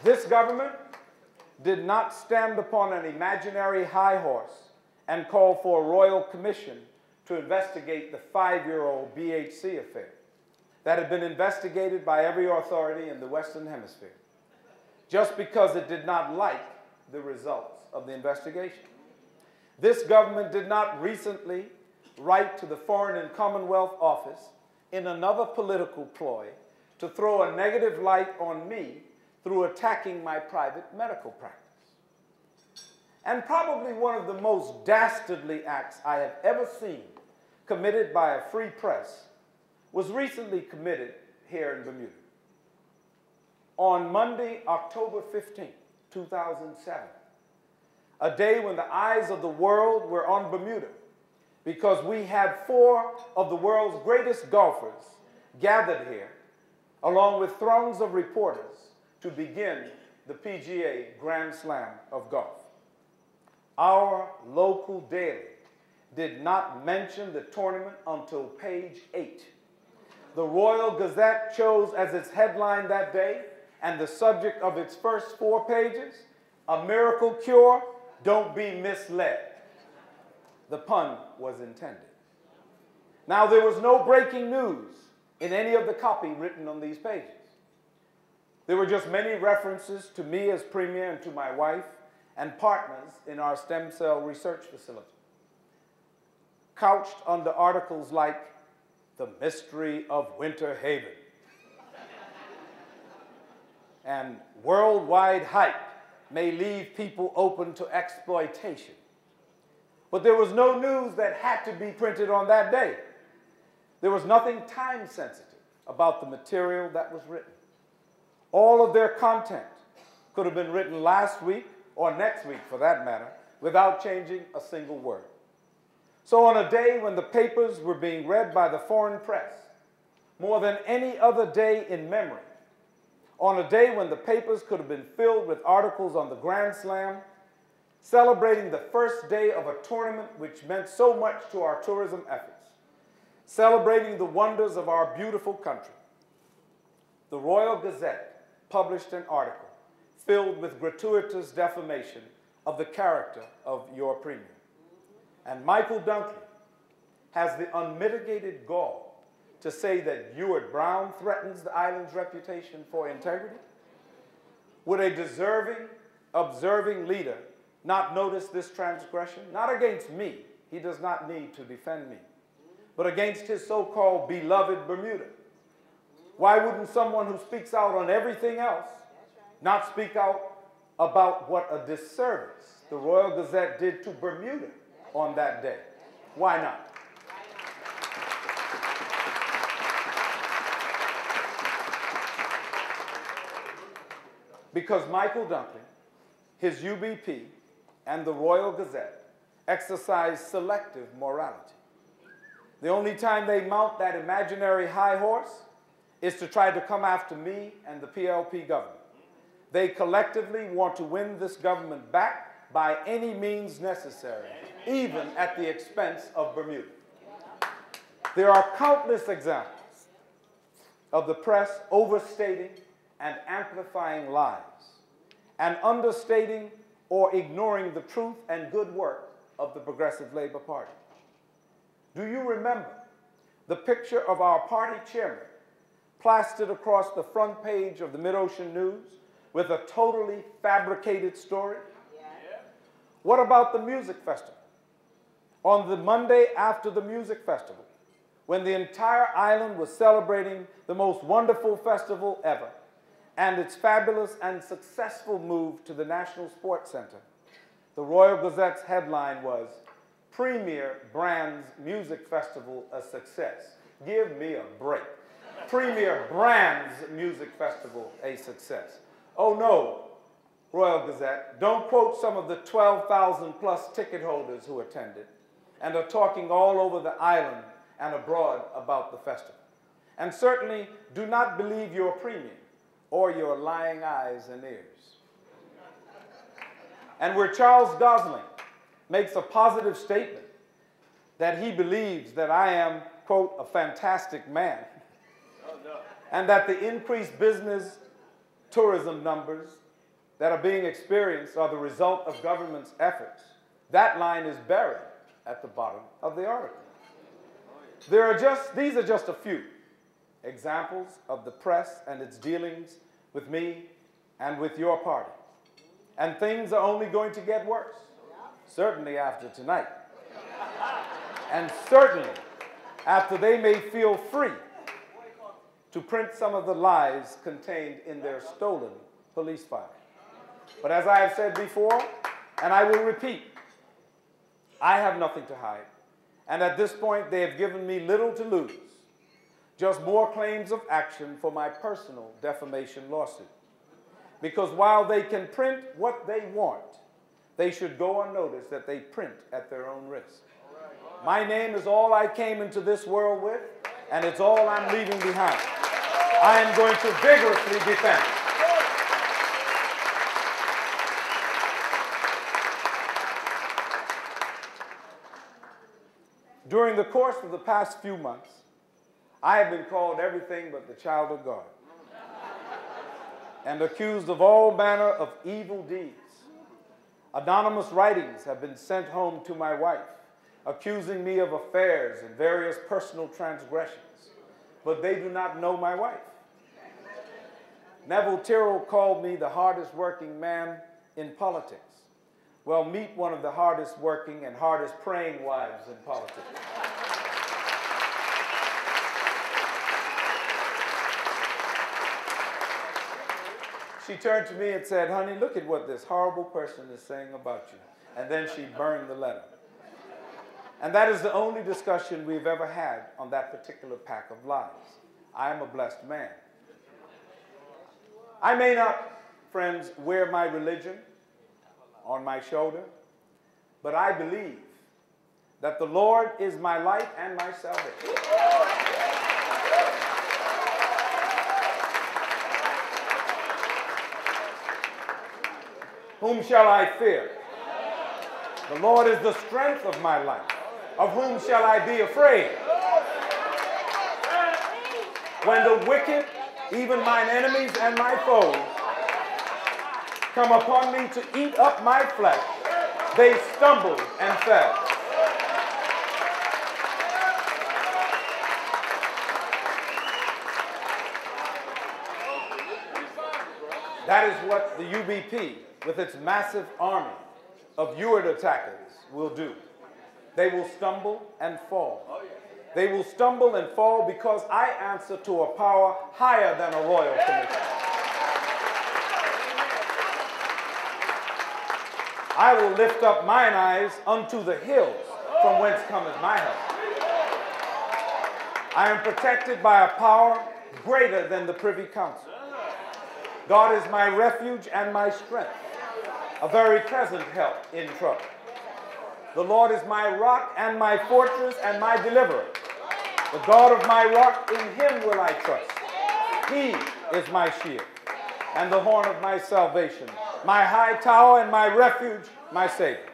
This government did not stand upon an imaginary high horse and call for a royal commission to investigate the 5-year-old BHC affair that had been investigated by every authority in the Western Hemisphere, just because it did not like the results of the investigation. This government did not recently write to the Foreign and Commonwealth Office in another political ploy to throw a negative light on me through attacking my private medical practice. And probably one of the most dastardly acts I have ever seen committed by a free press was recently committed here in Bermuda. On Monday, October 15, 2007, a day when the eyes of the world were on Bermuda because we had 4 of the world's greatest golfers gathered here, along with throngs of reporters, to begin the PGA Grand Slam of golf. Our local daily did not mention the tournament until page 8. The Royal Gazette chose as its headline that day, and the subject of its first 4 pages, "A Miracle Cure, Don't Be Misled." The pun was intended. Now, there was no breaking news in any of the copy written on these pages. There were just many references to me as Premier and to my wife and partners in our stem cell research facility, couched under articles like "The Mystery of Winter Haven" and "Worldwide Hype May Leave People Open to Exploitation." But there was no news that had to be printed on that day. There was nothing time-sensitive about the material that was written. All of their content could have been written last week, or next week for that matter, without changing a single word. So on a day when the papers were being read by the foreign press, more than any other day in memory, on a day when the papers could have been filled with articles on the Grand Slam, celebrating the first day of a tournament which meant so much to our tourism efforts, celebrating the wonders of our beautiful country, the Royal Gazette published an article filled with gratuitous defamation of the character of your Premier. And Michael Dunkley has the unmitigated gall to say that Ewart Brown threatens the island's reputation for integrity? Would a deserving, observing leader not notice this transgression? Not against me, he does not need to defend me, but against his so-called beloved Bermuda. Why wouldn't someone who speaks out on everything else not speak out about what a disservice the Royal Gazette did to Bermuda on that day? Why not? Because Michael Dunkley, his UBP, and the Royal Gazette exercise selective morality. The only time they mount that imaginary high horse is to try to come after me and the PLP government. They collectively want to win this government back by any means necessary, even at the expense of Bermuda. There are countless examples of the press overstating and amplifying lies, and understating or ignoring the truth and good work of the Progressive Labor Party. Do you remember the picture of our party chairman plastered across the front page of the Mid-Ocean News with a totally fabricated story? Yeah. What about the music festival? On the Monday after the music festival, when the entire island was celebrating the most wonderful festival ever and its fabulous and successful move to the National Sports Center, the Royal Gazette's headline was, "Premier Brands Music Festival a Success." Give me a break. Premier Brands Music Festival a success. Oh no, Royal Gazette, don't quote some of the 12,000 plus ticket holders who attended and are talking all over the island and abroad about the festival. And certainly do not believe your Premier or your lying eyes and ears. And where Charles Gosling makes a positive statement that he believes that I am, quote, a fantastic man, and that the increased business tourism numbers that are being experienced are the result of government's efforts, that line is buried at the bottom of the article. These are just a few examples of the press and its dealings with me and with your party. And things are only going to get worse, certainly after tonight. And certainly after they may feel free to print some of the lies contained in their stolen police file. But as I have said before, and I will repeat, I have nothing to hide. And at this point, they have given me little to lose, just more claims of action for my personal defamation lawsuit. Because while they can print what they want, they should go unnoticed that they print at their own risk. My name is all I came into this world with, and it's all I'm leaving behind. I am going to vigorously defend it. During the course of the past few months, I have been called everything but the child of God and accused of all manner of evil deeds. Anonymous writings have been sent home to my wife, accusing me of affairs and various personal transgressions, but they do not know my wife. Neville Tyrrell called me the hardest working man in politics. Well, meet one of the hardest working and hardest praying wives in politics. She turned to me and said, "Honey, look at what this horrible person is saying about you." And then she burned the letter. And that is the only discussion we've ever had on that particular pack of lies. I am a blessed man. I may not, friends, wear my religion on my shoulder, but I believe that the Lord is my light and my salvation. Whom shall I fear? The Lord is the strength of my life. Of whom shall I be afraid? When the wicked, even mine enemies and my foes, come upon me to eat up my flesh, they stumbled and fell. That is what the UBP, with its massive army of Ewart attackers, will do. They will stumble and fall. They will stumble and fall because I answer to a power higher than a royal commission. I will lift up mine eyes unto the hills from whence cometh my help. I am protected by a power greater than the Privy Council. God is my refuge and my strength, a very present help in trouble. The Lord is my rock and my fortress and my deliverer. The God of my rock, in him will I trust. He is my shield and the horn of my salvation, my high tower and my refuge, my Savior.